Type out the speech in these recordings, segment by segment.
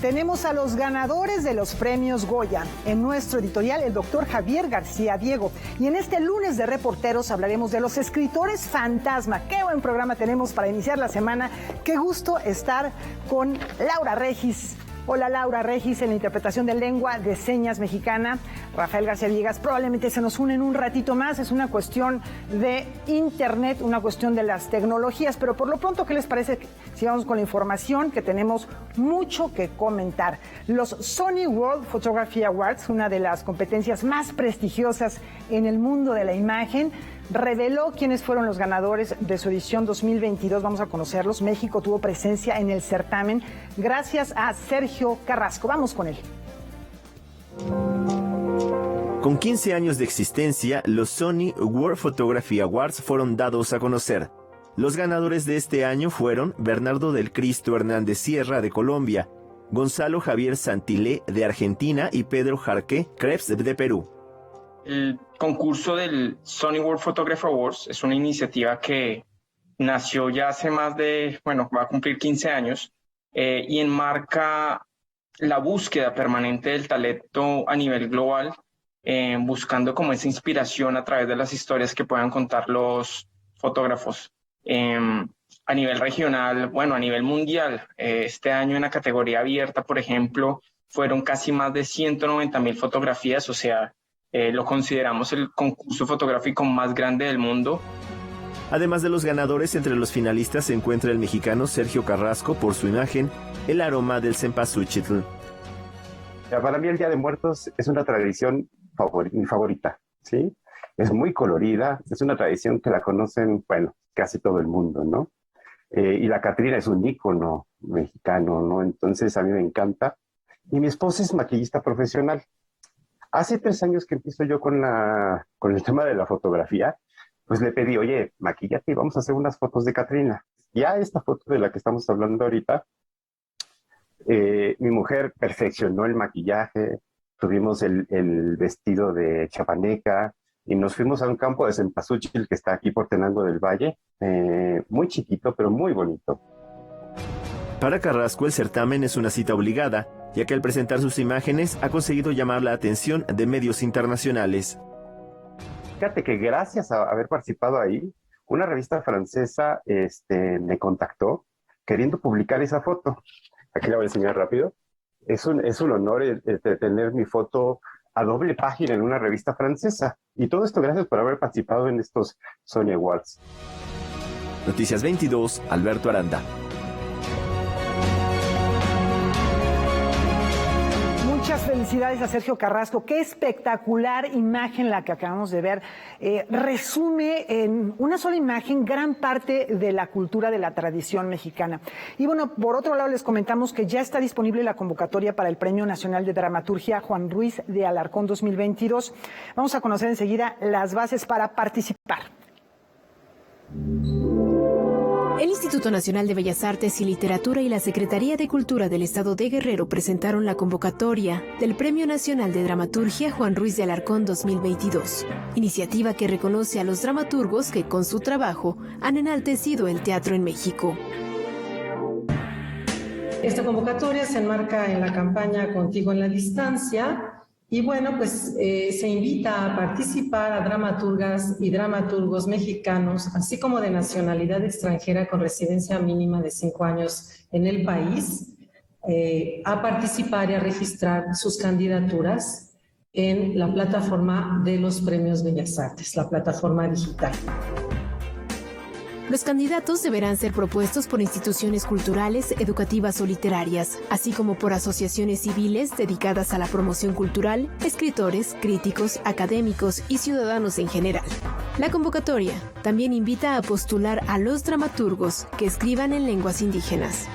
Tenemos a los ganadores de los premios Goya. En nuestro editorial, el doctor Javier García Diego. Y en este lunes de Reporteros hablaremos de los escritores fantasma. Qué buen programa tenemos para iniciar la semana. Qué gusto estar con Laura Regis. Hola Laura Regis, en la interpretación de lengua de señas mexicana. Rafael García Villegas probablemente se nos une en un ratito más. Es una cuestión de internet, una cuestión de las tecnologías. Pero por lo pronto, ¿qué les parece si vamos con la información? Que tenemos mucho que comentar. Los Sony World Photography Awards, una de las competencias más prestigiosas en el mundo de la imagen, reveló quiénes fueron los ganadores de su edición 2022. Vamos a conocerlos. México tuvo presencia en el certamen gracias a Sergio Carrasco. Vamos con él. Con 15 años de existencia, los Sony World Photography Awards fueron dados a conocer. Los ganadores de este año fueron Bernardo del Cristo Hernández Sierra, de Colombia, Gonzalo Javier Santilé, de Argentina, y Pedro Jarque Krebs, de Perú. El concurso del Sony World Photography Awards es una iniciativa que nació ya hace más de, va a cumplir 15 años y enmarca la búsqueda permanente del talento a nivel global, buscando como esa inspiración a través de las historias que puedan contar los fotógrafos. A nivel regional, a nivel mundial, este año en la categoría abierta, por ejemplo, fueron casi más de 190,000 fotografías, o sea, lo consideramos el concurso fotográfico más grande del mundo. Además de los ganadores, entre los finalistas se encuentra el mexicano Sergio Carrasco por su imagen El aroma del cempasúchitl. Para mí el Día de Muertos es una tradición mi favorita, ¿sí? Es muy colorida, es una tradición que la conocen, casi todo el mundo, ¿no? Y la Catrina es un ícono mexicano, ¿no? Entonces a mí me encanta. Y mi esposa es maquillista profesional. Hace 3 años que empiezo yo con el tema de la fotografía, pues le pedí, oye, maquíllate y vamos a hacer unas fotos de Catrina. Ya esta foto de la que estamos hablando ahorita, mi mujer perfeccionó el maquillaje, tuvimos el vestido de chapaneca y nos fuimos a un campo de cempasúchil que está aquí por Tenango del Valle, muy chiquito pero muy bonito. Para Carrasco, el certamen es una cita obligada, ya que al presentar sus imágenes ha conseguido llamar la atención de medios internacionales. Fíjate que gracias a haber participado ahí, una revista francesa me contactó queriendo publicar esa foto. Aquí la voy a enseñar rápido. Es un honor tener mi foto a doble página en una revista francesa. Y todo esto gracias por haber participado en estos Sony Awards. Noticias 22, Alberto Aranda. Muchas felicidades a Sergio Carrasco. Qué espectacular imagen la que acabamos de ver. Resume en una sola imagen gran parte de la cultura de la tradición mexicana. Y por otro lado les comentamos que ya está disponible la convocatoria para el Premio Nacional de Dramaturgia Juan Ruiz de Alarcón 2022. Vamos a conocer enseguida las bases para participar. El Instituto Nacional de Bellas Artes y Literatura y la Secretaría de Cultura del Estado de Guerrero presentaron la convocatoria del Premio Nacional de Dramaturgia Juan Ruiz de Alarcón 2022, iniciativa que reconoce a los dramaturgos que con su trabajo han enaltecido el teatro en México. Esta convocatoria se enmarca en la campaña Contigo en la Distancia. Y se invita a participar a dramaturgas y dramaturgos mexicanos, así como de nacionalidad extranjera con residencia mínima de 5 años en el país, a participar y a registrar sus candidaturas en la plataforma de los Premios Bellas Artes, la plataforma digital. Los candidatos deberán ser propuestos por instituciones culturales, educativas o literarias, así como por asociaciones civiles dedicadas a la promoción cultural, escritores, críticos, académicos y ciudadanos en general. La convocatoria también invita a postular a los dramaturgos que escriban en lenguas indígenas.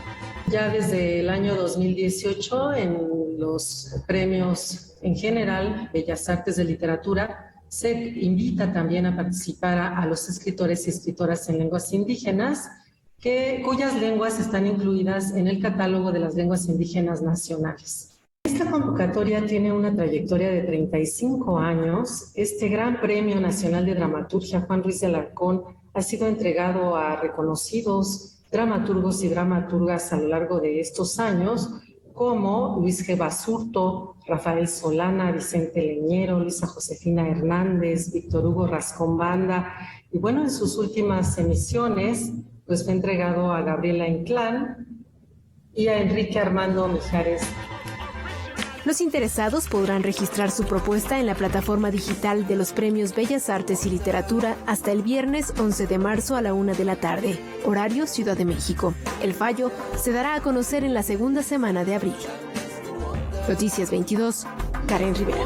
Ya desde el año 2018, en los premios en general, Bellas Artes de Literatura, se invita también a participar a los escritores y escritoras en lenguas indígenas, cuyas lenguas están incluidas en el catálogo de las lenguas indígenas nacionales. Esta convocatoria tiene una trayectoria de 35 años. Este Gran Premio Nacional de Dramaturgia Juan Ruiz de Alarcón ha sido entregado a reconocidos dramaturgos y dramaturgas a lo largo de estos años, como Luis G. Basurto, Rafael Solana, Vicente Leñero, Luisa Josefina Hernández, Víctor Hugo Rascón Banda. Y bueno, en sus últimas emisiones, pues fue entregado a Gabriela Inclán y a Enrique Armando Mijares. Los interesados podrán registrar su propuesta en la plataforma digital de los Premios Bellas Artes y Literatura hasta el viernes 11 de marzo a la 1 de la tarde, horario Ciudad de México. El fallo se dará a conocer en la segunda semana de abril. Noticias 22, Karen Rivera.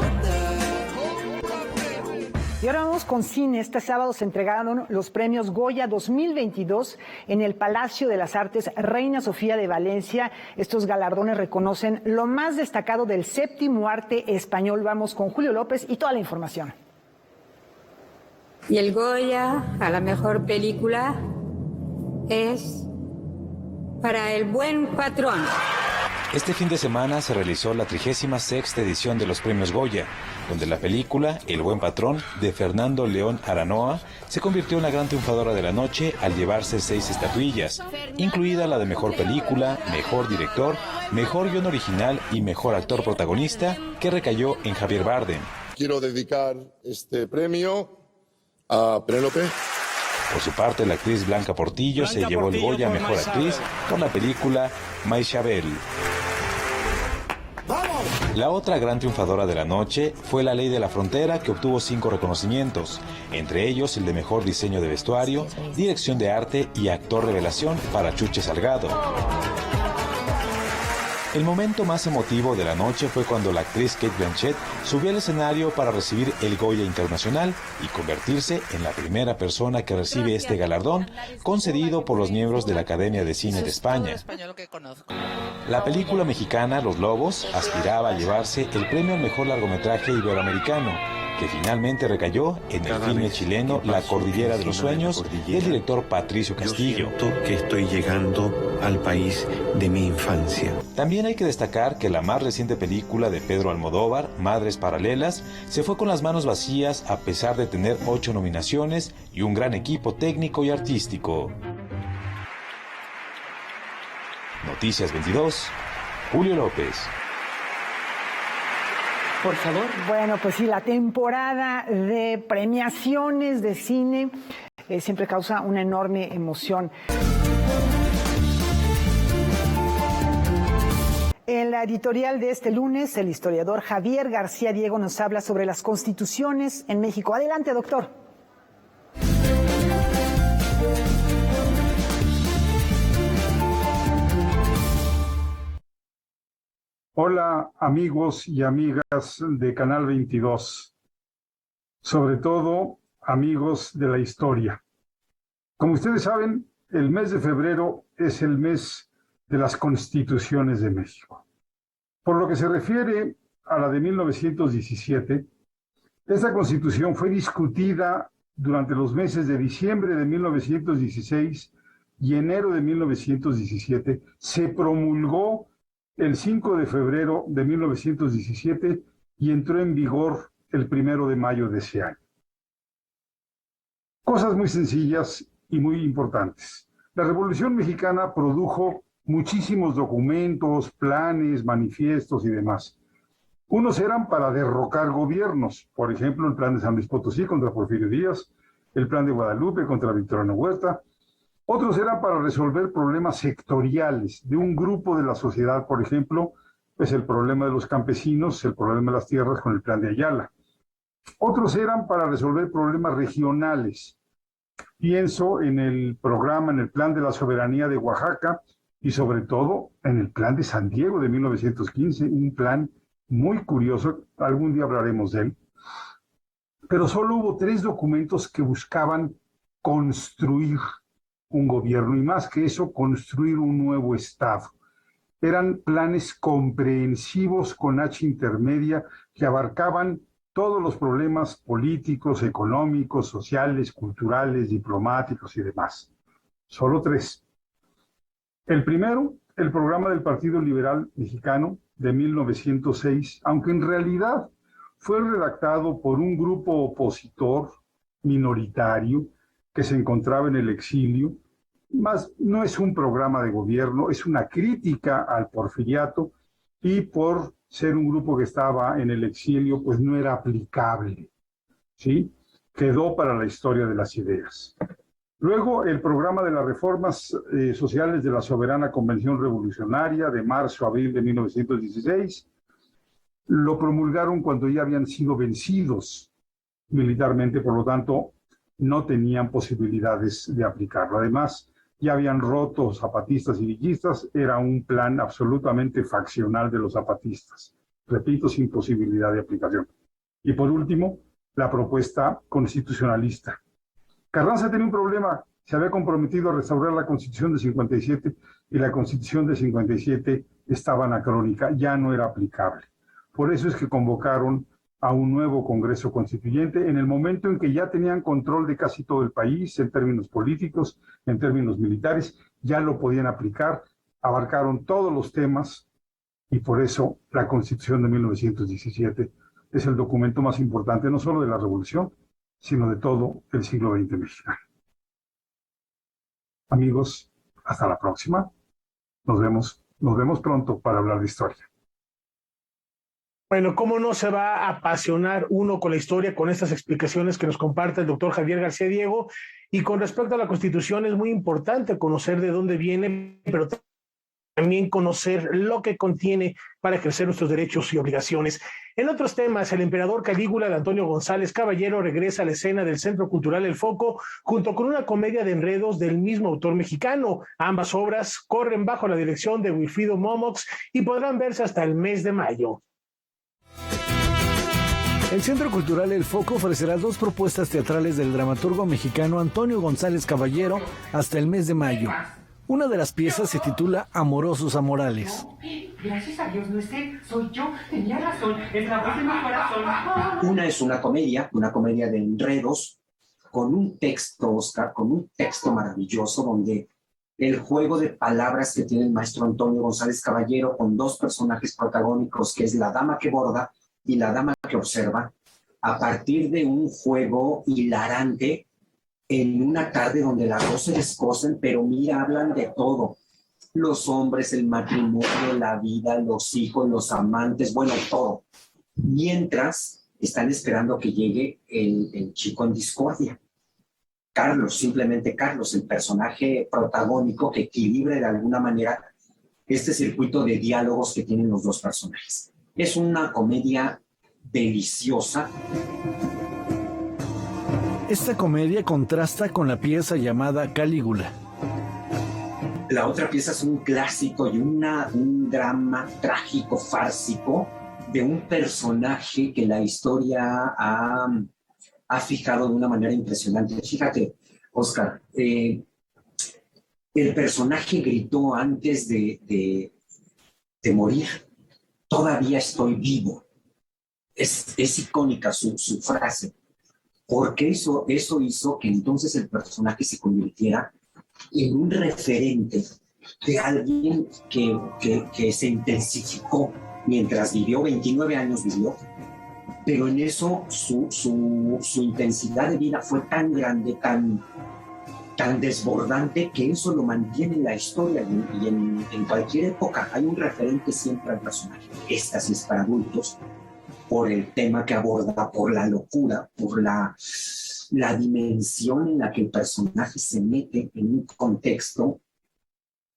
Y ahora vamos con cine. Este sábado se entregaron los premios Goya 2022 en el Palacio de las Artes Reina Sofía de Valencia. Estos galardones reconocen lo más destacado del séptimo arte español. Vamos con Julio López y toda la información. Y el Goya a la mejor película es para El Buen Patrón. Este fin de semana se realizó la 36ª edición de los Premios Goya, donde la película El Buen Patrón, de Fernando León Aranoa, se convirtió en la gran triunfadora de la noche al llevarse 6 estatuillas, incluida la de Mejor Película, Mejor Director, Mejor Guión Original y Mejor Actor Protagonista, que recayó en Javier Bardem. Quiero dedicar este premio a Penélope. Por su parte, la actriz Blanca Portillo se llevó el Goya a Mejor Actriz con la película Maixabel. La otra gran triunfadora de la noche fue La Ley de la Frontera, que obtuvo 5 reconocimientos, entre ellos el de Mejor Diseño de Vestuario, Dirección de Arte y Actor Revelación para Chuche Salgado. El momento más emotivo de la noche fue cuando la actriz Cate Blanchett subió al escenario para recibir el Goya Internacional y convertirse en la primera persona que recibe este galardón, concedido por los miembros de la Academia de Cine de España. La película mexicana Los Lobos aspiraba a llevarse el premio al mejor largometraje iberoamericano, que finalmente recayó en el filme chileno La Cordillera de los Sueños, del director Patricio Castillo. Yo siento que estoy llegando al país de mi infancia. También hay que destacar que la más reciente película de Pedro Almodóvar, Madres Paralelas, se fue con las manos vacías a pesar de tener 8 nominaciones y un gran equipo técnico y artístico. Noticias 22, Julio López. Por favor. Bueno, pues sí, la temporada de premiaciones de cine siempre causa una enorme emoción. En la editorial de este lunes, el historiador Javier García Diego nos habla sobre las constituciones en México. Adelante, doctor. Hola amigos y amigas de Canal 22, sobre todo amigos de la historia. Como ustedes saben, el mes de febrero es el mes de las constituciones de México. Por lo que se refiere a la de 1917, esta constitución fue discutida durante los meses de diciembre de 1916 y enero de 1917, se promulgó el 5 de febrero de 1917 y entró en vigor el 1 de mayo de ese año. Cosas muy sencillas y muy importantes. La Revolución Mexicana produjo muchísimos documentos, planes, manifiestos y demás. Unos eran para derrocar gobiernos, por ejemplo, el plan de San Luis Potosí contra Porfirio Díaz, el plan de Guadalupe contra Victoriano Huerta. Otros eran para resolver problemas sectoriales de un grupo de la sociedad, por ejemplo, pues el problema de los campesinos, el problema de las tierras con el plan de Ayala. Otros eran para resolver problemas regionales. Pienso en el programa, en el plan de la soberanía de Oaxaca y sobre todo en el plan de San Diego de 1915, un plan muy curioso, algún día hablaremos de él. Pero solo hubo 3 documentos que buscaban construir un gobierno y más que eso, construir un nuevo Estado. Eran planes comprehensivos con H intermedia que abarcaban todos los problemas políticos, económicos, sociales, culturales, diplomáticos y demás. Solo 3. El primero, el programa del Partido Liberal Mexicano de 1906, aunque en realidad fue redactado por un grupo opositor minoritario que se encontraba en el exilio, más no es un programa de gobierno, es una crítica al porfiriato y por ser un grupo que estaba en el exilio, pues no era aplicable, ¿sí? Quedó para la historia de las ideas. Luego, el programa de las reformas sociales de la Soberana Convención Revolucionaria de marzo a abril de 1916 lo promulgaron cuando ya habían sido vencidos militarmente, por lo tanto, no tenían posibilidades de aplicarlo. Además, ya habían roto zapatistas y villistas, era un plan absolutamente faccional de los zapatistas. Repito, sin posibilidad de aplicación. Y por último, la propuesta constitucionalista. Carranza tenía un problema, se había comprometido a restaurar la Constitución de 57 y la Constitución de 57 estaba anacrónica, ya no era aplicable. Por eso es que convocaron a un nuevo Congreso Constituyente en el momento en que ya tenían control de casi todo el país, en términos políticos, en términos militares, ya lo podían aplicar, abarcaron todos los temas y por eso la Constitución de 1917 es el documento más importante no solo de la Revolución, sino de todo el siglo XX mexicano. Amigos, hasta la próxima. Nos vemos pronto para hablar de historia. Bueno, ¿cómo no se va a apasionar uno con la historia, con estas explicaciones que nos comparte el doctor Javier García Diego? Y con respecto a la Constitución, es muy importante conocer de dónde viene, pero también conocer lo que contiene para ejercer nuestros derechos y obligaciones. En otros temas, el emperador Calígula de Antonio González Caballero regresa a la escena del Centro Cultural El Foco junto con una comedia de enredos del mismo autor mexicano. Ambas obras corren bajo la dirección de Wilfrido Momox y podrán verse hasta el mes de mayo. El Centro Cultural El Foco ofrecerá 2 propuestas teatrales del dramaturgo mexicano Antonio González Caballero hasta el mes de mayo. Una de las piezas se titula Amorosos Amorales. Gracias a Dios, no es él, soy yo, tenía razón, es la voz de mi corazón. Una es una comedia de enredos, con un texto, Oscar, con un texto maravilloso, donde el juego de palabras que tiene el maestro Antonio González Caballero con 2 personajes protagónicos, que es la dama que borda y la dama que observa, a partir de un juego hilarante, en una tarde donde las 2 se descosen, pero mira, hablan de todo. Los hombres, el matrimonio, la vida, los hijos, los amantes, bueno, todo. Mientras están esperando que llegue el chico en discordia. Carlos, simplemente Carlos, el personaje protagónico que equilibra de alguna manera este circuito de diálogos que tienen los 2 personajes. Es una comedia deliciosa. Esta comedia contrasta con la pieza llamada Calígula. La otra pieza es un clásico y un drama trágico, fársico, de un personaje que la historia ha fijado de una manera impresionante. Fíjate, Oscar, el personaje gritó antes de morir, todavía estoy vivo. Es icónica su frase. Porque eso hizo que entonces el personaje se convirtiera en un referente de alguien que se intensificó mientras vivió, 29 años vivió, pero en eso su intensidad de vida fue tan grande, tan desbordante, que eso lo mantiene en la historia y en cualquier época hay un referente siempre al personaje. Esta sí es para adultos, por el tema que aborda, por la locura, por la dimensión en la que el personaje se mete en un contexto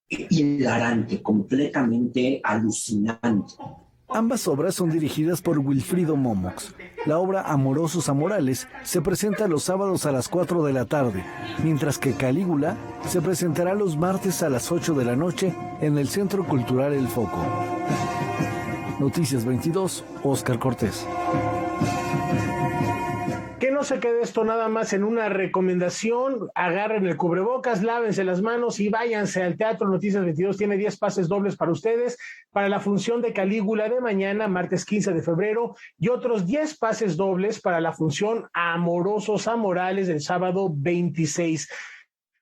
hilarante, completamente alucinante. Ambas obras son dirigidas por Wilfrido Momox. La obra Amorosos Amorales se presenta los sábados a las 4 de la tarde, mientras que Calígula se presentará los martes a las 8 de la noche en el Centro Cultural El Foco. Noticias 22, Óscar Cortés. Que no se quede esto nada más en una recomendación. Agarren el cubrebocas, lávense las manos y váyanse al Teatro Noticias 22. Tiene 10 pases dobles para ustedes para la función de Calígula de mañana, martes 15 de febrero, y otros 10 pases dobles para la función Amorosos Amorales del sábado 26.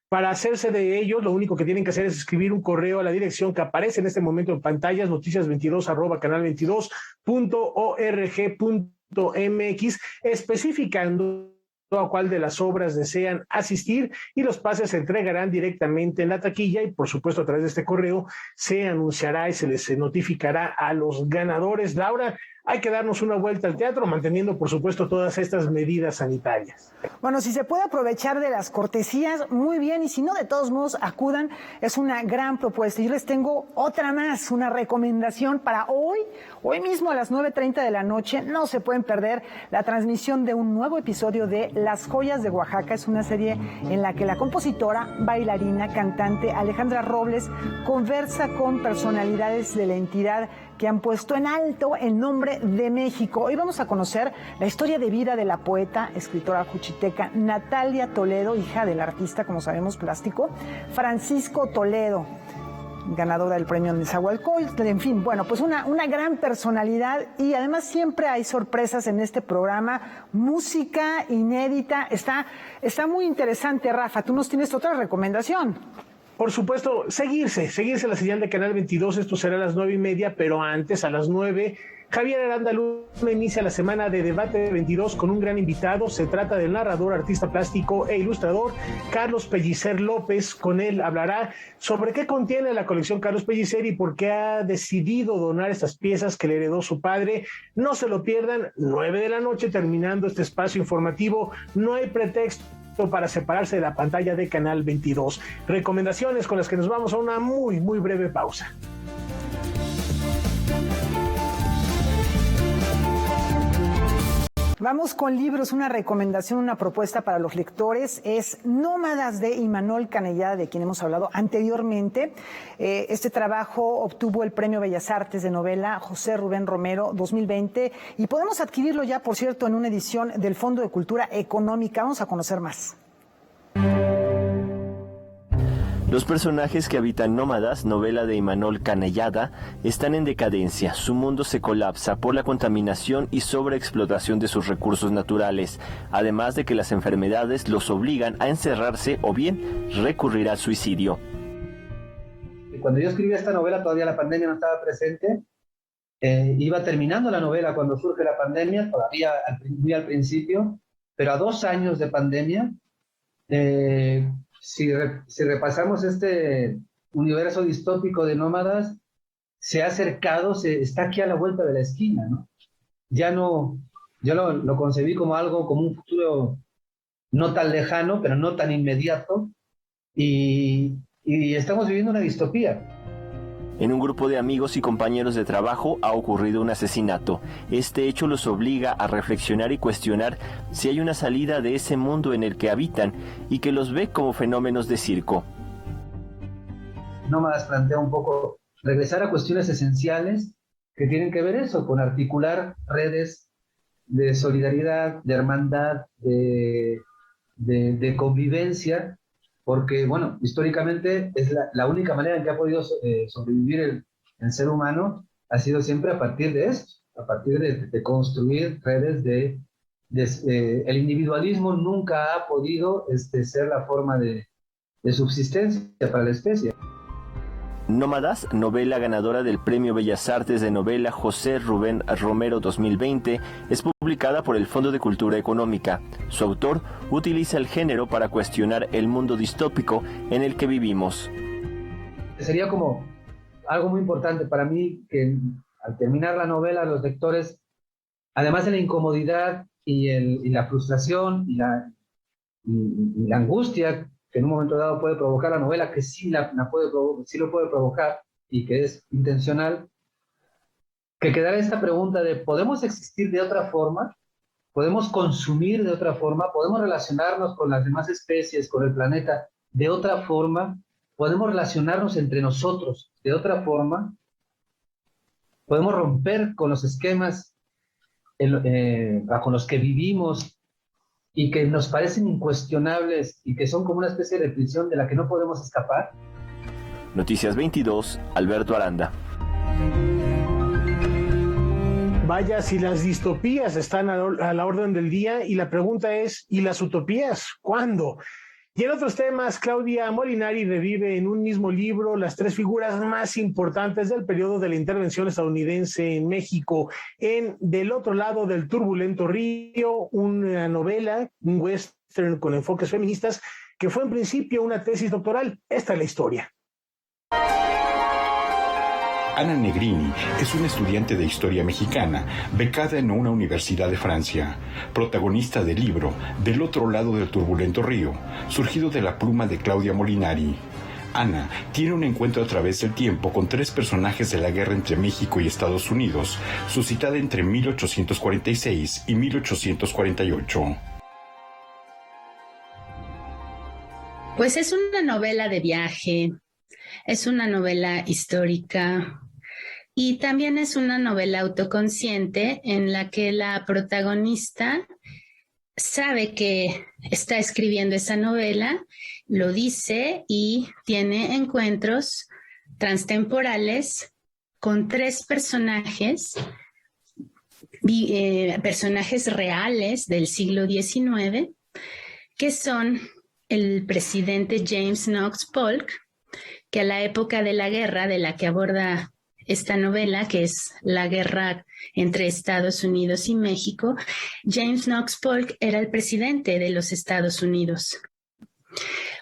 Para hacerse de ellos, lo único que tienen que hacer es escribir un correo a la dirección que aparece en este momento en pantallas, noticias22@canal22.org.mx, especificando a cuál de las obras desean asistir y los pases se entregarán directamente en la taquilla y por supuesto a través de este correo se anunciará y se les notificará a los ganadores. Laura, hay que darnos una vuelta al teatro manteniendo por supuesto todas estas medidas sanitarias. Bueno, si se puede aprovechar de las cortesías, muy bien, y si no, de todos modos acudan, es una gran propuesta. Yo les tengo otra más, una recomendación para hoy mismo a las 9:30 de la noche. No se pueden perder la transmisión de un nuevo episodio de Las Joyas de Oaxaca. Es una serie en la que la compositora, bailarina, cantante Alejandra Robles conversa con personalidades de la entidad que han puesto en alto el nombre de México. Hoy vamos a conocer la historia de vida de la poeta, escritora juchiteca Natalia Toledo, hija del artista, como sabemos, plástico, Francisco Toledo, ganadora del premio Nezahualcóyotl. En fin, bueno, pues una gran personalidad, y además siempre hay sorpresas en este programa, música inédita. Está muy interesante. Rafa, tú nos tienes otra recomendación. Por supuesto, seguirse la señal de Canal 22, esto será a las 9:30, pero antes, a las 9, Javier Aranda Luna inicia la semana de Debate 22 con un gran invitado. Se trata del narrador, artista plástico e ilustrador Carlos Pellicer López. Con él hablará sobre qué contiene la colección Carlos Pellicer y por qué ha decidido donar estas piezas que le heredó su padre. No se lo pierdan, 9 de la noche, terminando este espacio informativo. No hay pretexto para separarse de la pantalla de Canal 22. Recomendaciones con las que nos vamos a una muy breve pausa. Vamos con libros. Una recomendación, una propuesta para los lectores es Nómadas de Imanol Canellada, de quien hemos hablado anteriormente. Este trabajo obtuvo el Premio Bellas Artes de Novela José Rubén Romero 2020 y podemos adquirirlo ya, por cierto, en una edición del Fondo de Cultura Económica. Vamos a conocer más. Los personajes que habitan Nómadas, novela de Imanol Canellada, están en decadencia. Su mundo se colapsa por la contaminación y sobreexplotación de sus recursos naturales, además de que las enfermedades los obligan a encerrarse o bien recurrir al suicidio. Cuando yo escribí esta novela todavía la pandemia no estaba presente. Iba terminando la novela cuando surge la pandemia, todavía muy al principio, pero a 2 años de pandemia, si repasamos este universo distópico de Nómadas, se ha acercado, está aquí a la vuelta de la esquina, ¿no? Yo lo concebí como algo, como un futuro no tan lejano, pero no tan inmediato, y estamos viviendo una distopía. En un grupo de amigos y compañeros de trabajo ha ocurrido un asesinato. Este hecho los obliga a reflexionar y cuestionar si hay una salida de ese mundo en el que habitan y que los ve como fenómenos de circo. Nómadas plantea un poco regresar a cuestiones esenciales que tienen que ver eso, con articular redes de solidaridad, de hermandad, de convivencia, porque, bueno, históricamente es la única manera en que ha podido sobrevivir el ser humano, ha sido siempre a partir de eso, a partir de construir redes el individualismo nunca ha podido ser la forma de subsistencia para la especie. Nómadas, novela ganadora del Premio Bellas Artes de Novela José Rubén Romero 2020, es publicada por el Fondo de Cultura Económica. Su autor utiliza el género para cuestionar el mundo distópico en el que vivimos. Sería como algo muy importante para mí que al terminar la novela los lectores, además de la incomodidad y la frustración y la angustia que en un momento dado puede provocar la novela, que sí lo puede provocar y que es intencional, que quedara esta pregunta de ¿podemos existir de otra forma? ¿Podemos consumir de otra forma? ¿Podemos relacionarnos con las demás especies, con el planeta de otra forma? ¿Podemos relacionarnos entre nosotros de otra forma? ¿Podemos romper con los esquemas con los que vivimos y que nos parecen incuestionables y que son como una especie de prisión de la que no podemos escapar? Noticias 22, Alberto Aranda. Vaya, si las distopías están a la orden del día, y la pregunta es, ¿y las utopías? ¿Cuándo? Y en otros temas, Claudia Molinari revive en un mismo libro las 3 figuras más importantes del periodo de la intervención estadounidense en México. En Del otro lado del turbulento río, una novela, un western con enfoques feministas, que fue en principio una tesis doctoral. Esta es la historia. Ana Negrini es una estudiante de historia mexicana, becada en una universidad de Francia, protagonista del libro Del otro lado del turbulento río, surgido de la pluma de Claudia Molinari. Ana tiene un encuentro a través del tiempo con 3 personajes de la guerra entre México y Estados Unidos, suscitada entre 1846 y 1848. Pues es una novela de viaje, es una novela histórica y también es una novela autoconsciente en la que la protagonista sabe que está escribiendo esa novela, lo dice y tiene encuentros transtemporales con 3 personajes, personajes reales del siglo XIX, que son el presidente James Knox Polk, que a la época de la guerra de la que aborda esta novela, que es la guerra entre Estados Unidos y México, James Knox Polk era el presidente de los Estados Unidos.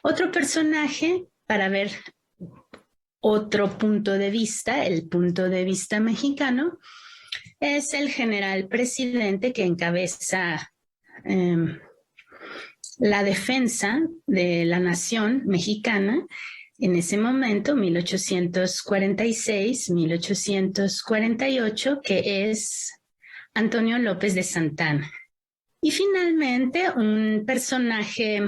Otro personaje, para ver otro punto de vista, el punto de vista mexicano, es el general presidente que encabeza la defensa de la nación mexicana en ese momento, 1846-1848, que es Antonio López de Santana. Y finalmente, un personaje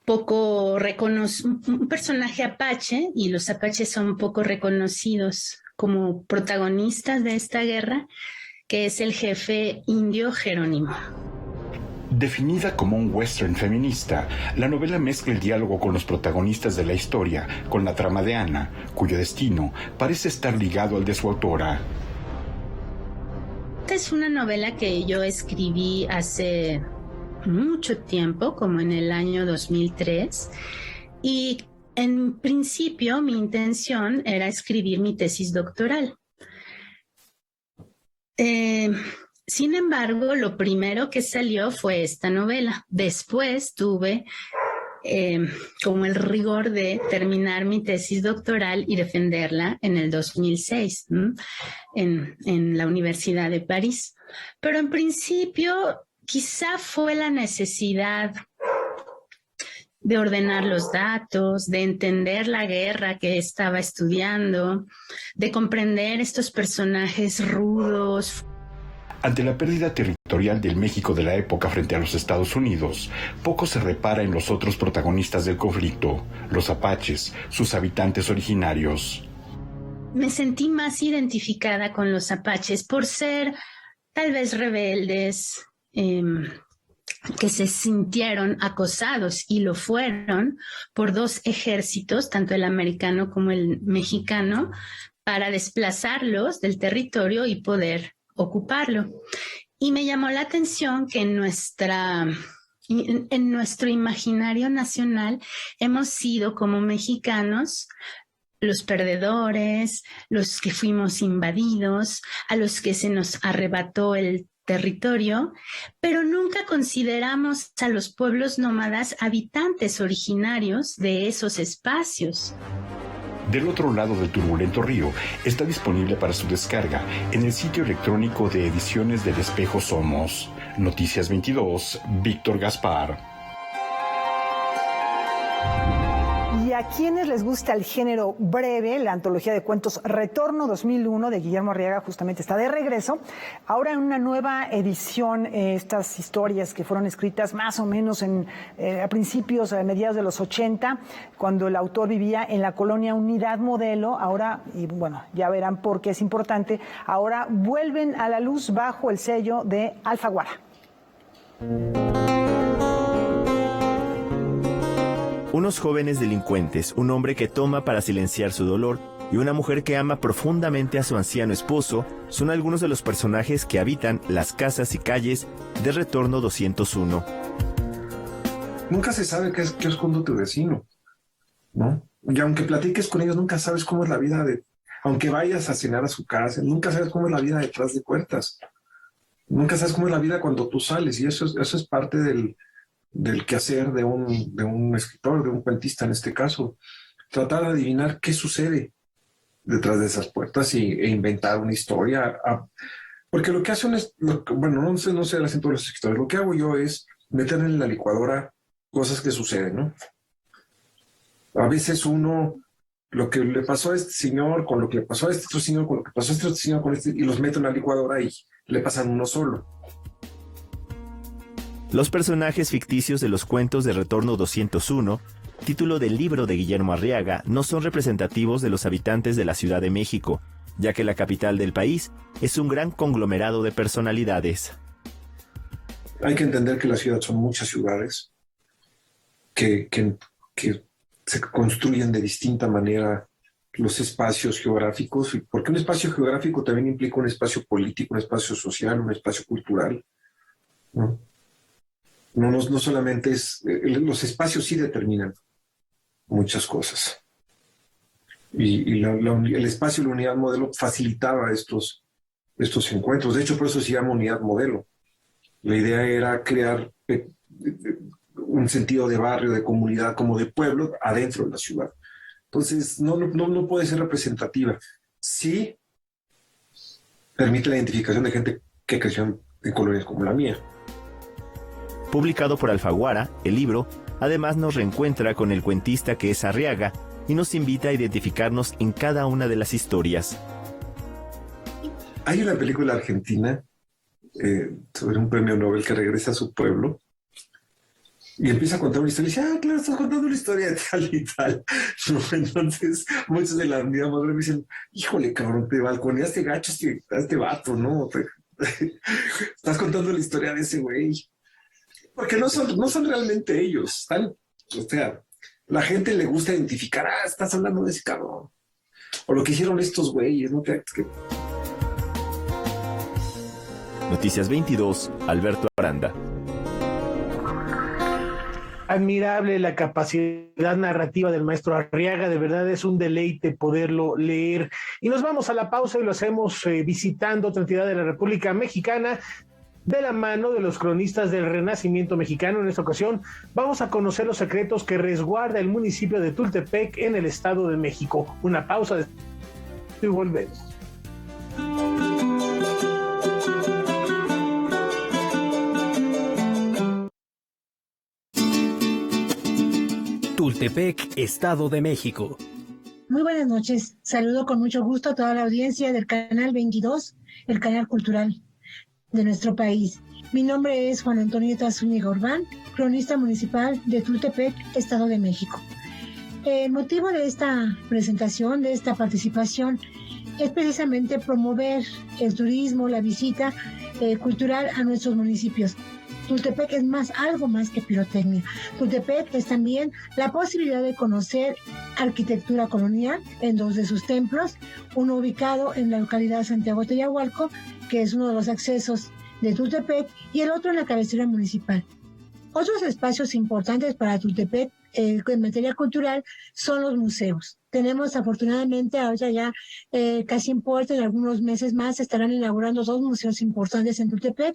un personaje apache, y los apaches son poco reconocidos como protagonistas de esta guerra, que es el jefe indio Jerónimo. Definida como un western feminista, la novela mezcla el diálogo con los protagonistas de la historia, con la trama de Ana, cuyo destino parece estar ligado al de su autora. Esta es una novela que yo escribí hace mucho tiempo, como en el año 2003, y en principio mi intención era escribir mi tesis doctoral. Sin embargo, lo primero que salió fue esta novela. Después tuve como el rigor de terminar mi tesis doctoral y defenderla en el 2006 en la Universidad de París. Pero en principio quizá fue la necesidad de ordenar los datos, de entender la guerra que estaba estudiando, de comprender estos personajes rudos. Ante la pérdida territorial del México de la época frente a los Estados Unidos, poco se repara en los otros protagonistas del conflicto, los apaches, sus habitantes originarios. Me sentí más identificada con los apaches por ser tal vez rebeldes, que se sintieron acosados y lo fueron por 2 ejércitos, tanto el americano como el mexicano, para desplazarlos del territorio y poder ocuparlo. Y me llamó la atención que en nuestro imaginario nacional hemos sido como mexicanos los perdedores, los que fuimos invadidos, a los que se nos arrebató el territorio, pero nunca consideramos a los pueblos nómadas habitantes originarios de esos espacios. Del otro lado del turbulento río está disponible para su descarga en el sitio electrónico de Ediciones del Espejo Somos. Noticias 22, Víctor Gaspar. Y a quienes les gusta el género breve, la antología de cuentos Retorno 2001 de Guillermo Arriaga justamente está de regreso. Ahora en una nueva edición, estas historias que fueron escritas más o menos a principios, a mediados de los 80, cuando el autor vivía en la colonia Unidad Modelo, ahora, y bueno, ya verán por qué es importante, ahora vuelven a la luz bajo el sello de Alfaguara. Unos jóvenes delincuentes, un hombre que toma para silenciar su dolor y una mujer que ama profundamente a su anciano esposo son algunos de los personajes que habitan las casas y calles de Retorno 201. nunca se sabe qué esconde tu vecino, ¿no? Y aunque platiques con ellos, nunca sabes cómo es la vida aunque vayas a cenar a su casa, nunca sabes cómo es la vida detrás de puertas. Nunca sabes cómo es la vida cuando tú sales, y eso es parte del quehacer de un escritor, de un cuentista en este caso. Tratar de adivinar qué sucede detrás de esas puertas e inventar una historia. Porque lo que hacen es, bueno, no sé lo hacen todos los escritores, lo que hago yo es meter en la licuadora cosas que suceden, ¿no? A veces lo que le pasó a este señor, con lo que le pasó a este otro señor, con lo que pasó a este otro señor, con este, y los meto en la licuadora y le pasan uno solo. Los personajes ficticios de los cuentos de Retorno 201, título del libro de Guillermo Arriaga, no son representativos de los habitantes de la Ciudad de México, ya que la capital del país es un gran conglomerado de personalidades. Hay que entender que la ciudad son muchas ciudades que se construyen de distinta manera los espacios geográficos, porque un espacio geográfico también implica un espacio político, un espacio social, un espacio cultural, ¿no? No solamente los espacios sí determinan muchas cosas. Y el espacio y la unidad modelo facilitaba estos encuentros. De hecho, por eso se llama unidad modelo. La idea era crear un sentido de barrio, de comunidad, como de pueblo, adentro de la ciudad. Entonces, no puede ser representativa. Sí permite la identificación de gente que creció en colonias como la mía. Publicado por Alfaguara, el libro además nos reencuentra con el cuentista que es Arriaga y nos invita a identificarnos en cada una de las historias. Hay una película argentina sobre un premio Nobel que regresa a su pueblo y empieza a contar una historia y dice, claro, estás contando una historia de tal y tal. Entonces, muchos de la unidad madre me dicen, híjole, cabrón, te balconeaste gacho a este vato, ¿no? Estás contando la historia de ese güey. Porque no son realmente ellos. O sea, la gente le gusta identificar, estás hablando de ese cabrón. O lo que hicieron estos güeyes, ¿no? Noticias 22, Alberto Aranda. Admirable la capacidad narrativa del maestro Arriaga, de verdad es un deleite poderlo leer. Y nos vamos a la pausa y lo hacemos visitando otra entidad de la República Mexicana, de la mano de los cronistas del Renacimiento mexicano. En esta ocasión vamos a conocer los secretos que resguarda el municipio de Tultepec en el Estado de México. Una pausa y volvemos. Tultepec, Estado de México. Muy buenas noches. Saludo con mucho gusto a toda la audiencia del Canal 22, el canal cultural de nuestro país. Mi nombre es Juan Antonio Zúñiga Urbán, cronista municipal de Tultepec, Estado de México. El motivo de esta presentación, de esta participación, es precisamente promover el turismo, la visita cultural a nuestros municipios. Tultepec es algo más que pirotecnia. Tultepec es también la posibilidad de conocer arquitectura colonial en dos de sus templos, uno ubicado en la localidad de Santiago Teyahualco, que es uno de los accesos de Tultepec, y el otro en la cabecera municipal. Otros espacios importantes para Tultepec en materia cultural son los museos. Tenemos afortunadamente ahora ya casi en puerta, en algunos meses más se estarán inaugurando dos museos importantes en Tultepec,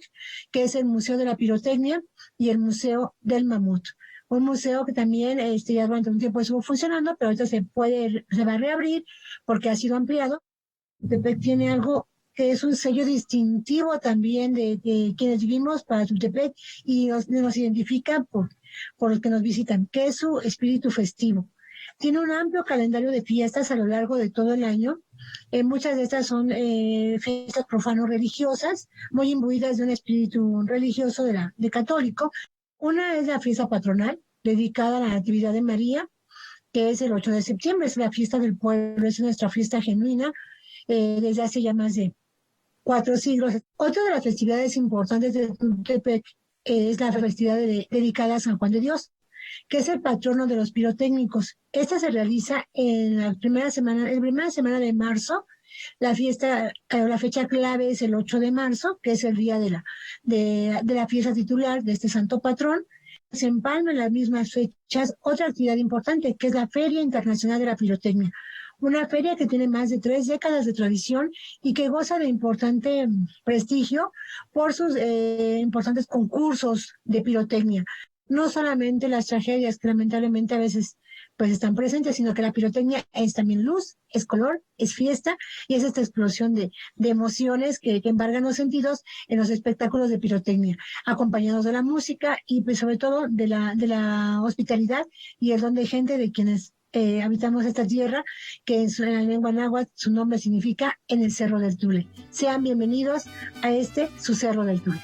que es el Museo de la Pirotecnia y el Museo del Mamut. Un museo que también ya durante un tiempo estuvo funcionando, pero ahorita se va a reabrir porque ha sido ampliado. Tultepec tiene algo que es un sello distintivo también de quienes vivimos para Tultepec y nos identifica por los que nos visitan, que es su espíritu festivo. Tiene un amplio calendario de fiestas a lo largo de todo el año. Muchas de estas son fiestas profano-religiosas, muy imbuidas de un espíritu religioso de católico. Una es la fiesta patronal, dedicada a la Natividad de María, que es el 8 de septiembre, es la fiesta del pueblo, es nuestra fiesta genuina, desde hace ya más de 4 siglos. Otra de las festividades importantes de Tultepec es la festividad dedicada a San Juan de Dios, que es el patrono de los pirotécnicos. Esta se realiza en la primera semana de marzo. La fecha clave es el 8 de marzo, que es el día de la fiesta titular de este santo patrón. se empalma en las mismas fechas otra actividad importante, que es la Feria Internacional de la Pirotecnia. Una feria que tiene más de 3 décadas de tradición y que goza de importante prestigio por sus importantes concursos de pirotecnia. No solamente las tragedias que lamentablemente a veces pues están presentes, sino que la pirotecnia es también luz, es color, es fiesta y es esta explosión de emociones que embargan los sentidos en los espectáculos de pirotecnia, acompañados de la música y pues sobre todo de la hospitalidad y el don de gente de quienes habitamos esta tierra, que en la lengua náhuatl su nombre significa en el Cerro del Tule. Sean bienvenidos a su Cerro del Tule.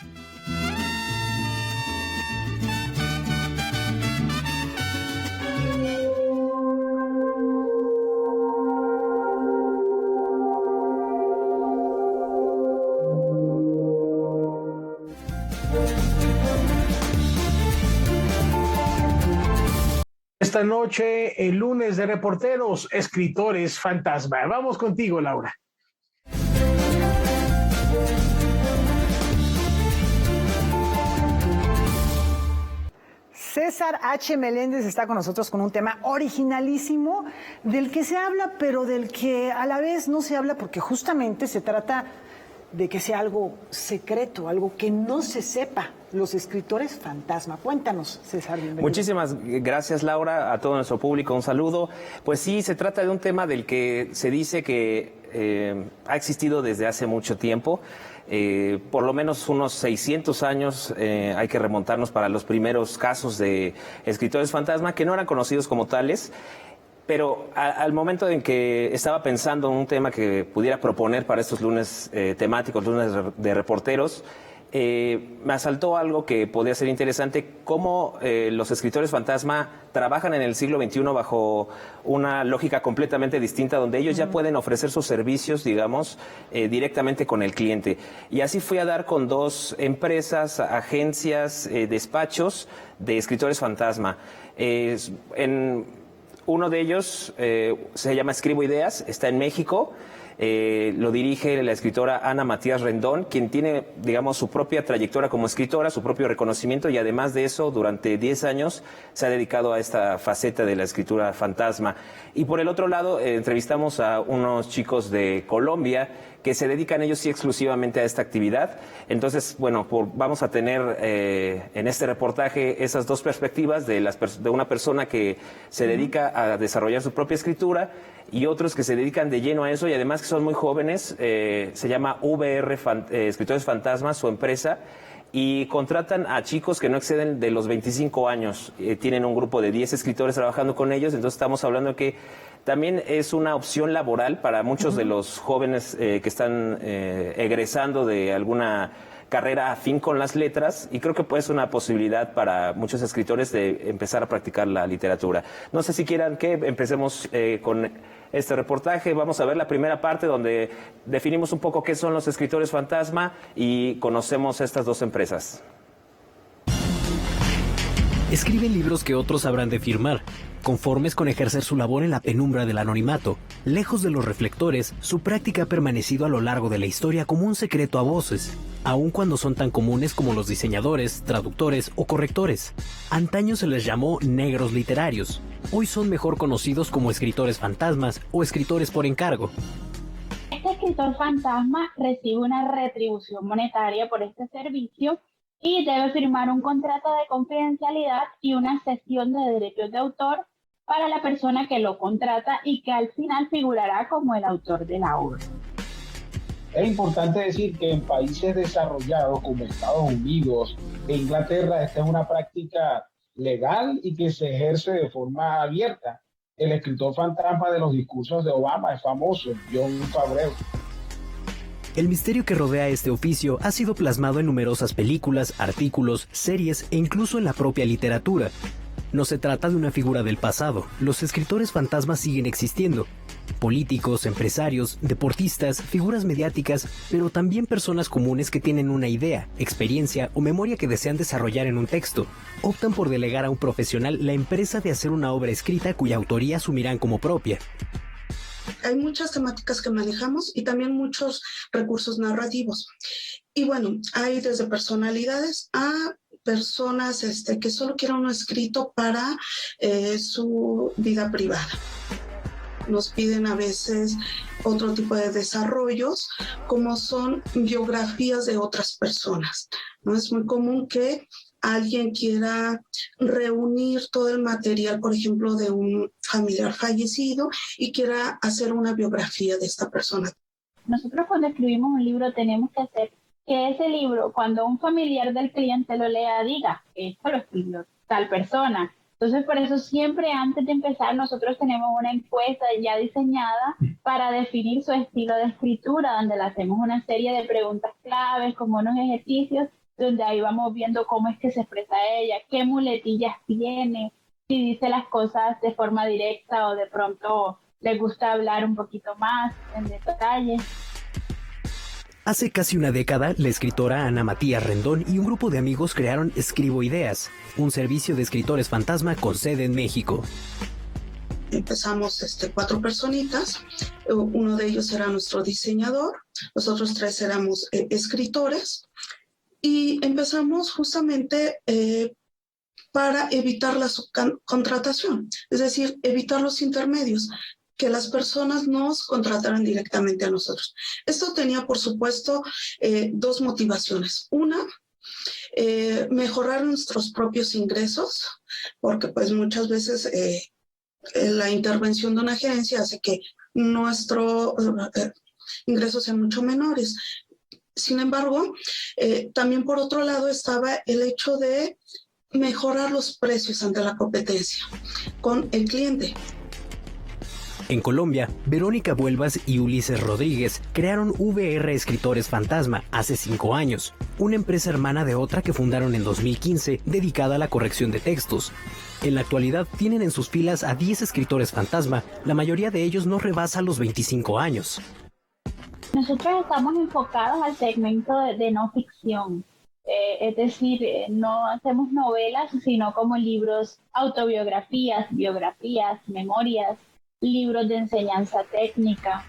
Esta noche, el lunes de reporteros, escritores fantasma. Vamos contigo, Laura. César H. Meléndez está con nosotros con un tema originalísimo del que se habla, pero del que a la vez no se habla porque justamente se trata de que sea algo secreto, algo que no se sepa. Los escritores fantasma. Cuéntanos, César. Bienvenido. Muchísimas gracias, Laura, a todo nuestro público. Un saludo. Pues sí, se trata de un tema del que se dice que ha existido desde hace mucho tiempo. Por lo menos unos 600 años hay que remontarnos para los primeros casos de escritores fantasma que no eran conocidos como tales. Pero al momento en que estaba pensando en un tema que pudiera proponer para estos lunes temáticos, lunes de reporteros, me asaltó algo que podía ser interesante, cómo los escritores fantasma trabajan en el siglo XXI bajo una lógica completamente distinta, donde ellos ya pueden ofrecer sus servicios, digamos, directamente con el cliente. Y así fui a dar con 2 empresas, agencias, despachos de escritores fantasma. Uno de ellos se llama Escribo Ideas, está en México. Lo dirige la escritora Ana Matías Rendón, quien tiene, digamos, su propia trayectoria como escritora, su propio reconocimiento y además de eso, durante 10 años se ha dedicado a esta faceta de la escritura fantasma. Y por el otro lado, entrevistamos a unos chicos de Colombia que se dedican ellos sí exclusivamente a esta actividad. Entonces, bueno, vamos a tener en este reportaje esas 2 perspectivas de una persona que se dedica a desarrollar su propia escritura y otros que se dedican de lleno a eso y además que son muy jóvenes. Se llama VR Escritores Fantasma, su empresa, y contratan a chicos que no exceden de los 25 años. Tienen un grupo de 10 escritores trabajando con ellos, entonces estamos hablando de que también es una opción laboral para muchos de los jóvenes que están egresando de alguna carrera afín con las letras, y creo que puede ser una posibilidad para muchos escritores de empezar a practicar la literatura. No sé si quieran que empecemos con este reportaje. Vamos a ver la primera parte donde definimos un poco qué son los escritores fantasma y conocemos estas 2 empresas. Escriben libros que otros habrán de firmar, conformes con ejercer su labor en la penumbra del anonimato. Lejos de los reflectores, su práctica ha permanecido a lo largo de la historia como un secreto a voces, aun cuando son tan comunes como los diseñadores, traductores o correctores. Antaño se les llamó negros literarios, hoy son mejor conocidos como escritores fantasmas o escritores por encargo. Este escritor fantasma recibe una retribución monetaria por este servicio y debe firmar un contrato de confidencialidad y una cesión de derechos de autor para la persona que lo contrata y que al final figurará como el autor de la obra. Es importante decir que en países desarrollados como Estados Unidos e Inglaterra esta es una práctica legal y que se ejerce de forma abierta. El escritor fantasma de los discursos de Obama es famoso, Jon Favreau. El misterio que rodea este oficio ha sido plasmado en numerosas películas, artículos, series e incluso en la propia literatura. No se trata de una figura del pasado, los escritores fantasmas siguen existiendo. Políticos, empresarios, deportistas, figuras mediáticas, pero también personas comunes que tienen una idea, experiencia o memoria que desean desarrollar en un texto. Optan por delegar a un profesional la empresa de hacer una obra escrita cuya autoría asumirán como propia. Hay muchas temáticas que manejamos y también muchos recursos narrativos. Y bueno, hay desde personalidades a personas que solo quieren un escrito para su vida privada. Nos piden a veces otro tipo de desarrollos, como son biografías de otras personas, ¿no? Es muy común que alguien quiera reunir todo el material, por ejemplo, de un familiar fallecido y quiera hacer una biografía de esta persona. Nosotros cuando escribimos un libro tenemos que hacer que ese libro, cuando un familiar del cliente lo lea, diga, esto lo escribió tal persona. Entonces, por eso siempre antes de empezar nosotros tenemos una encuesta ya diseñada para definir su estilo de escritura, donde le hacemos una serie de preguntas claves, como unos ejercicios, donde ahí vamos viendo cómo es que se expresa ella, qué muletillas tiene, si dice las cosas de forma directa o de pronto le gusta hablar un poquito más en detalle. Hace casi una década, la escritora Ana Matías Rendón y un grupo de amigos crearon Escribo Ideas, un servicio de escritores fantasma con sede en México. Empezamos 4 personitas, uno de ellos era nuestro diseñador, los otros 3 éramos escritores, y empezamos justamente para evitar la subcontratación, es decir, evitar los intermedios, que las personas nos contrataran directamente a nosotros. Esto tenía, por supuesto, 2 motivaciones. Una, mejorar nuestros propios ingresos, porque pues muchas veces la intervención de una agencia hace que nuestros ingresos sean mucho menores. Sin embargo, también por otro lado estaba el hecho de mejorar los precios ante la competencia con el cliente. En Colombia, Verónica Vuelvas y Ulises Rodríguez crearon VR Escritores Fantasma hace 5 años, una empresa hermana de otra que fundaron en 2015 dedicada a la corrección de textos. En la actualidad tienen en sus filas a 10 escritores fantasma, la mayoría de ellos no rebasa los 25 años. Nosotros estamos enfocados al segmento de no ficción, es decir, no hacemos novelas, sino como libros, autobiografías, biografías, memorias, libros de enseñanza técnica.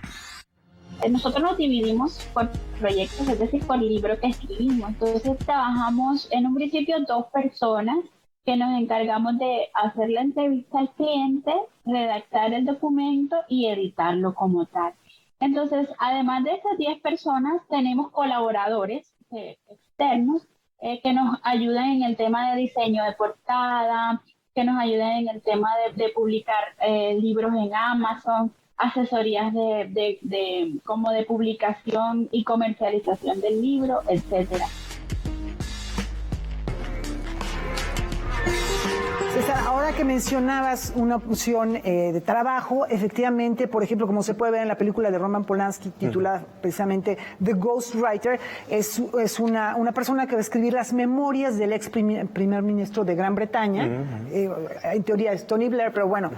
Nosotros nos dividimos por proyectos, es decir, por libro que escribimos. Entonces trabajamos en un principio 2 personas que nos encargamos de hacer la entrevista al cliente, redactar el documento y editarlo como tal. Entonces, además de esas 10 personas, tenemos colaboradores externos que nos ayudan en el tema de diseño de portada, que nos ayuden en el tema de publicar libros en Amazon, asesorías como de publicación y comercialización del libro, etcétera. César, ahora que mencionabas una opción de trabajo, efectivamente, por ejemplo, como se puede ver en la película de Roman Polanski titulada precisamente The Ghostwriter, es una persona que va a escribir las memorias del ex primer ministro de Gran Bretaña. En teoría es Tony Blair, pero bueno,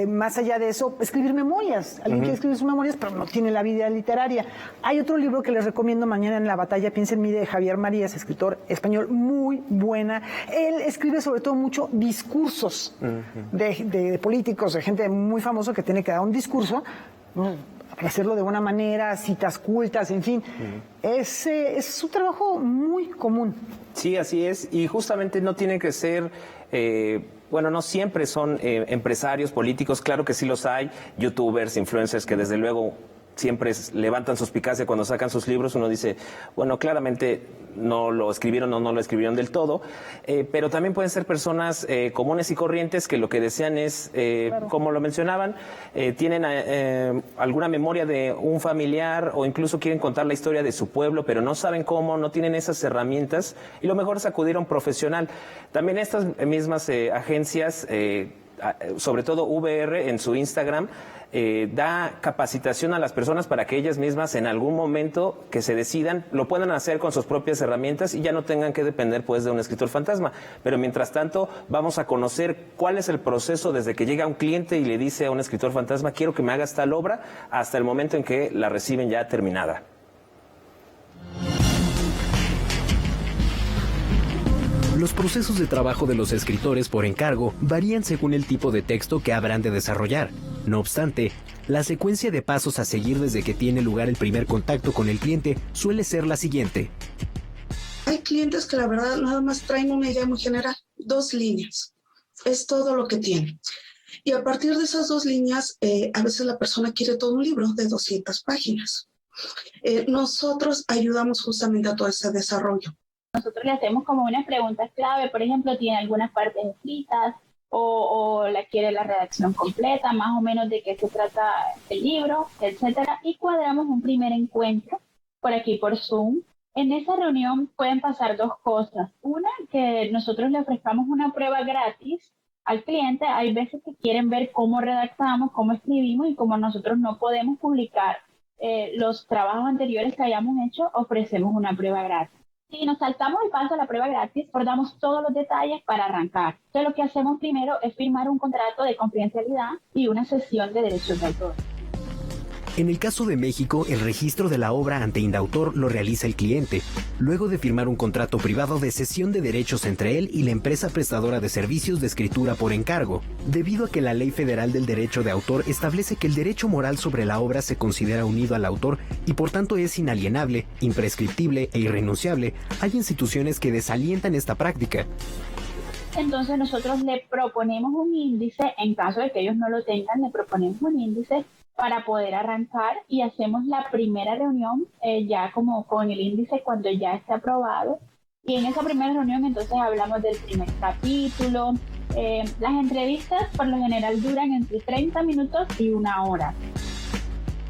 más allá de eso, escribir memorias. Alguien quiere escribir sus memorias, pero no tiene la vida literaria. Hay otro libro que les recomiendo, Mañana en la batalla, piensa en mí, de Javier Marías, escritor español, muy buena. Él escribe sobre todo mucho discursos de políticos, de gente muy famosa que tiene que dar un discurso, hacerlo de buena manera, citas cultas, en fin. Es un trabajo muy común. Sí, así es, y justamente no tiene que ser... bueno, no siempre son empresarios políticos, claro que sí los hay, youtubers, influencers que desde luego siempre levantan suspicacia cuando sacan sus libros. Uno dice, bueno, claramente no lo escribieron o no lo escribieron del todo, pero también pueden ser personas comunes y corrientes que lo que desean es, claro, como lo mencionaban, tienen alguna memoria de un familiar o incluso quieren contar la historia de su pueblo, pero no saben cómo, no tienen esas herramientas y lo mejor es acudir a un profesional. También estas mismas agencias, sobre todo VR en su Instagram, da capacitación a las personas para que ellas mismas en algún momento que se decidan lo puedan hacer con sus propias herramientas y ya no tengan que depender pues de un escritor fantasma. Pero mientras tanto vamos a conocer cuál es el proceso desde que llega un cliente y le dice a un escritor fantasma, quiero que me hagas tal obra, hasta el momento en que la reciben ya terminada. Los procesos de trabajo de los escritores por encargo varían según el tipo de texto que habrán de desarrollar. No obstante, la secuencia de pasos a seguir desde que tiene lugar el primer contacto con el cliente suele ser la siguiente. Hay clientes que la verdad nada más traen una idea muy general, 2 líneas, es todo lo que tienen. Y a partir de esas 2 líneas, a veces la persona quiere todo un libro de 200 páginas. Nosotros ayudamos justamente a todo ese desarrollo. Nosotros le hacemos como unas preguntas clave, por ejemplo, ¿tiene algunas partes escritas? O la quiere la redacción completa, más o menos de qué se trata el libro, etcétera, y cuadramos un primer encuentro por aquí por Zoom. En esa reunión pueden pasar 2 cosas. Una, que nosotros le ofrezcamos una prueba gratis al cliente. Hay veces que quieren ver cómo redactamos, cómo escribimos, y como nosotros no podemos publicar los trabajos anteriores que hayamos hecho, ofrecemos una prueba gratis. Si nos saltamos el paso a la prueba gratis, guardamos todos los detalles para arrancar. Entonces, lo que hacemos primero es firmar un contrato de confidencialidad y una cesión de derechos de autor. En el caso de México, el registro de la obra ante Indautor lo realiza el cliente, luego de firmar un contrato privado de cesión de derechos entre él y la empresa prestadora de servicios de escritura por encargo, debido a que la Ley Federal del Derecho de Autor establece que el derecho moral sobre la obra se considera unido al autor y por tanto es inalienable, imprescriptible e irrenunciable. Hay instituciones que desalientan esta práctica. Entonces nosotros le proponemos un índice, en caso de que ellos no lo tengan, le proponemos un índice para poder arrancar, y hacemos la primera reunión ya como con el índice cuando ya esté aprobado, y en esa primera reunión entonces hablamos del primer capítulo. Las entrevistas por lo general duran entre 30 minutos y 1 hora.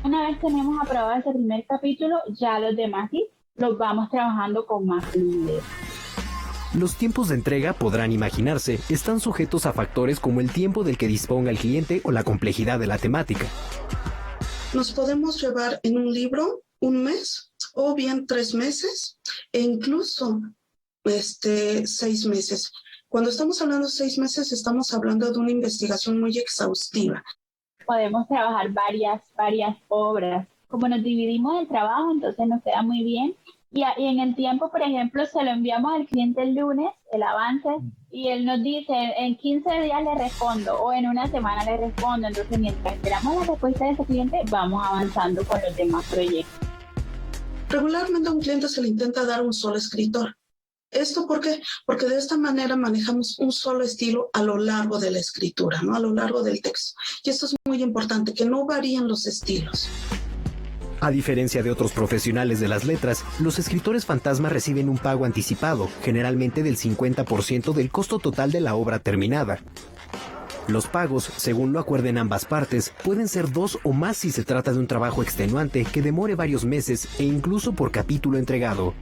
Una vez tenemos aprobado ese primer capítulo, ya los demás sí los vamos trabajando con más fluidez. Los tiempos de entrega, podrán imaginarse, están sujetos a factores como el tiempo del que disponga el cliente o la complejidad de la temática. Nos podemos llevar en un libro 1 mes o bien 3 meses e incluso 6 meses. Cuando estamos hablando de 6 meses, estamos hablando de una investigación muy exhaustiva. Podemos trabajar varias obras. Como nos dividimos el trabajo, entonces nos queda muy bien. Y en el tiempo, por ejemplo, se lo enviamos al cliente el lunes, el avance, y él nos dice, en 15 días le respondo, o en 1 semana le respondo. Entonces, mientras esperamos la respuesta de ese cliente, vamos avanzando con los demás proyectos. Regularmente a un cliente se le intenta dar un solo escritor. ¿Esto por qué? Porque de esta manera manejamos un solo estilo a lo largo de la escritura, ¿no? A lo largo del texto. Y esto es muy importante, que no varíen los estilos. A diferencia de otros profesionales de las letras, los escritores fantasma reciben un pago anticipado, generalmente del 50% del costo total de la obra terminada. Los pagos, según lo acuerden ambas partes, pueden ser 2 o más si se trata de un trabajo extenuante que demore varios meses e incluso por capítulo entregado.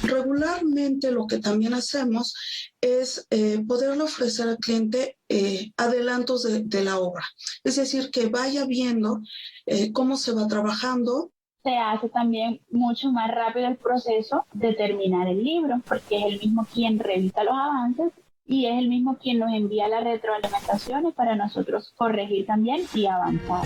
Regularmente lo que también hacemos es poderle ofrecer al cliente adelantos de la obra. Es decir, que vaya viendo cómo se va trabajando. Se hace también mucho más rápido el proceso de terminar el libro, porque es el mismo quien revisa los avances y es el mismo quien nos envía las retroalimentaciones para nosotros corregir también y avanzar.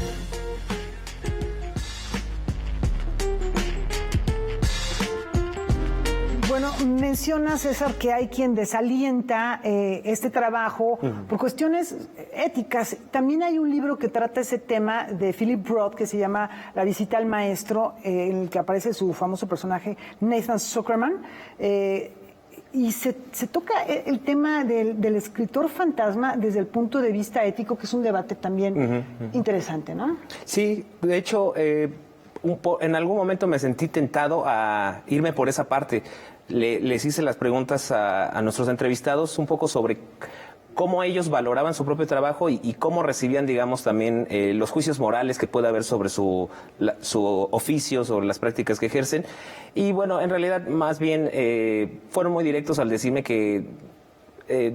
Bueno, menciona, César, que hay quien desalienta este trabajo por cuestiones éticas. También hay un libro que trata ese tema de Philip Roth que se llama La visita al maestro, en el que aparece su famoso personaje Nathan Zuckerman. Y se toca el tema del escritor fantasma desde el punto de vista ético, que es un debate también interesante, ¿no? Sí, de hecho, en algún momento me sentí tentado a irme por esa parte. Les hice las preguntas a nuestros entrevistados un poco sobre cómo ellos valoraban su propio trabajo y cómo recibían, digamos, también los juicios morales que puede haber sobre su oficio, sobre las prácticas que ejercen. Y bueno, en realidad más bien fueron muy directos al decirme que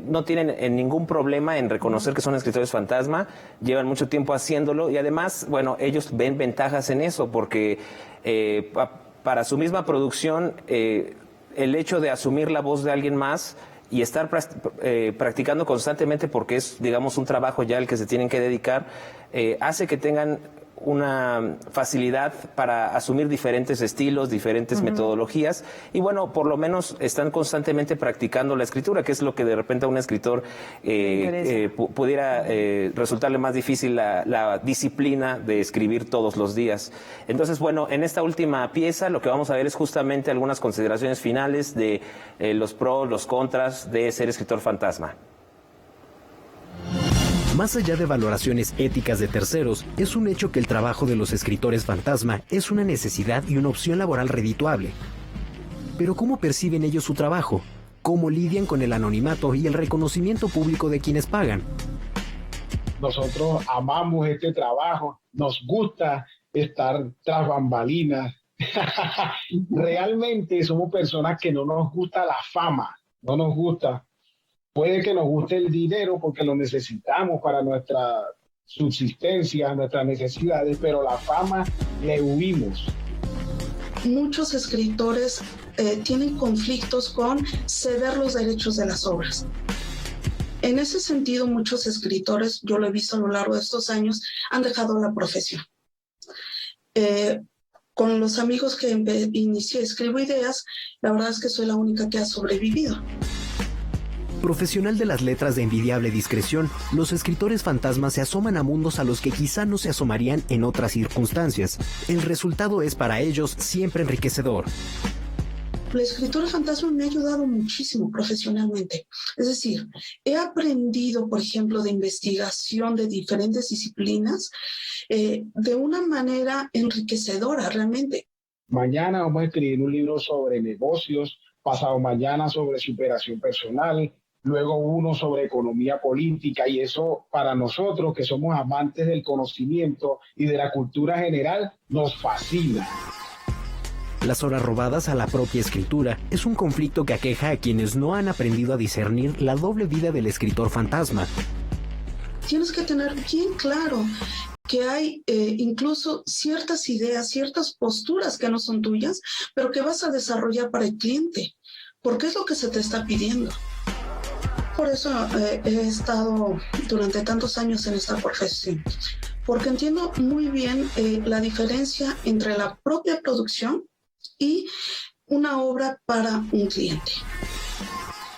no tienen ningún problema en reconocer que son escritores fantasma, llevan mucho tiempo haciéndolo y además, bueno, ellos ven ventajas en eso porque para su misma producción el hecho de asumir la voz de alguien más y estar practicando constantemente porque es, digamos, un trabajo ya al que se tienen que dedicar, hace que tengan una facilidad para asumir diferentes estilos, diferentes metodologías, y bueno, por lo menos están constantemente practicando la escritura, que es lo que de repente a un escritor pudiera resultarle más difícil la disciplina de escribir todos los días. Entonces, bueno, en esta última pieza lo que vamos a ver es justamente algunas consideraciones finales de los pros, los contras de ser escritor fantasma. Más allá de valoraciones éticas de terceros, es un hecho que el trabajo de los escritores fantasma es una necesidad y una opción laboral redituable. Pero ¿cómo perciben ellos su trabajo? ¿Cómo lidian con el anonimato y el reconocimiento público de quienes pagan? Nosotros amamos este trabajo, nos gusta estar tras bambalinas. Realmente somos personas que no nos gusta la fama, no nos gusta. Puede que nos guste el dinero porque lo necesitamos para nuestra subsistencia, nuestras necesidades, pero la fama le huimos. Muchos escritores tienen conflictos con ceder los derechos de las obras. En ese sentido, muchos escritores, yo lo he visto a lo largo de estos años, han dejado la profesión. Con los amigos que inicié Escribo Ideas, la verdad es que soy la única que ha sobrevivido. Profesional de las letras de envidiable discreción, los escritores fantasmas se asoman a mundos a los que quizá no se asomarían en otras circunstancias. El resultado es para ellos siempre enriquecedor. La escritura fantasma me ha ayudado muchísimo profesionalmente. Es decir, he aprendido, por ejemplo, de investigación de diferentes disciplinas de una manera enriquecedora realmente. Mañana vamos a escribir un libro sobre negocios, pasado mañana sobre superación personal, luego uno sobre economía política, y eso para nosotros que somos amantes del conocimiento y de la cultura general nos fascina. Las horas robadas a la propia escritura es un conflicto que aqueja a quienes no han aprendido a discernir la doble vida del escritor fantasma. Tienes que tener bien claro que hay incluso ciertas ideas, ciertas posturas que no son tuyas, pero que vas a desarrollar para el cliente, porque es lo que se te está pidiendo. Por eso he estado durante tantos años en esta profesión, porque entiendo muy bien la diferencia entre la propia producción y una obra para un cliente.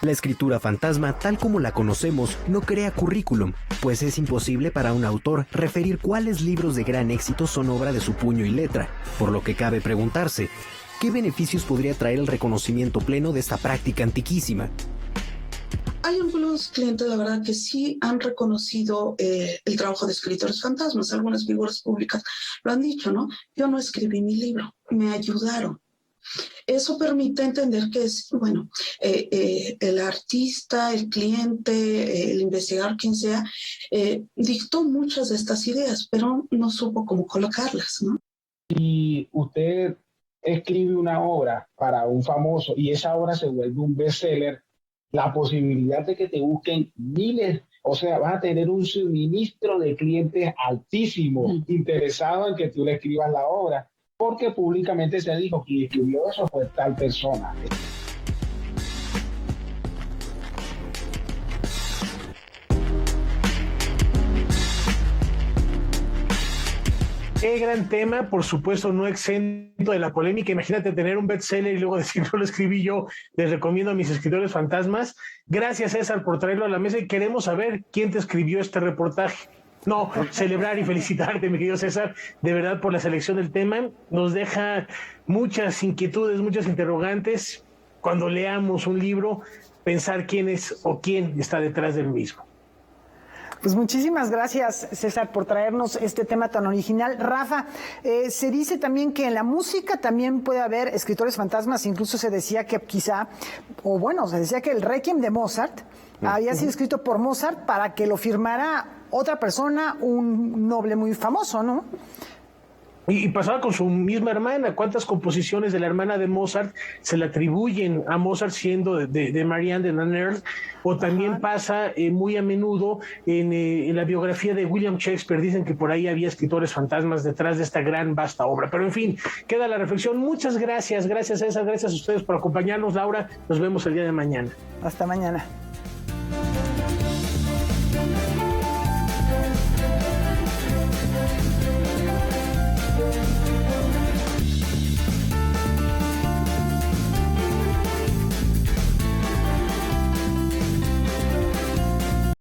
La escritura fantasma, tal como la conocemos, no crea currículum, pues es imposible para un autor referir cuáles libros de gran éxito son obra de su puño y letra, por lo que cabe preguntarse, ¿qué beneficios podría traer el reconocimiento pleno de esta práctica antiquísima? Hay algunos clientes, la verdad, que sí han reconocido el trabajo de escritores fantasmas. Algunas figuras públicas lo han dicho, ¿no? Yo no escribí mi libro, me ayudaron. Eso permite entender que es, bueno, el artista, el cliente, el investigador, quien sea, dictó muchas de estas ideas, pero no supo cómo colocarlas, ¿no? Y usted escribe una obra para un famoso y esa obra se vuelve un bestseller, la posibilidad de que te busquen miles, o sea, vas a tener un suministro de clientes altísimo interesados en que tú le escribas la obra, porque públicamente se dijo que escribió eso fue tal persona. Qué gran tema, por supuesto, no exento de la polémica. Imagínate tener un bestseller y luego decir, no lo escribí yo. Les recomiendo a mis escritores fantasmas. Gracias, César, por traerlo a la mesa y queremos saber quién te escribió este reportaje. No, celebrar y felicitarte, mi querido César, de verdad por la selección del tema. Nos deja muchas inquietudes, muchas interrogantes. Cuando leamos un libro, pensar quién es o quién está detrás del mismo. Pues muchísimas gracias, César, por traernos este tema tan original. Rafa, se dice también que en la música también puede haber escritores fantasmas, incluso se decía que quizá, o bueno, se decía que el Requiem de Mozart había sido escrito por Mozart para que lo firmara otra persona, un noble muy famoso, ¿no? Y pasaba con su misma hermana. ¿Cuántas composiciones de la hermana de Mozart se le atribuyen a Mozart siendo de Marianne de Nannerl? O también pasa muy a menudo en la biografía de William Shakespeare. Dicen que por ahí había escritores fantasmas detrás de esta gran, vasta obra. Pero en fin, queda la reflexión. Muchas gracias. Gracias, César. Gracias a ustedes por acompañarnos, Laura. Nos vemos el día de mañana. Hasta mañana.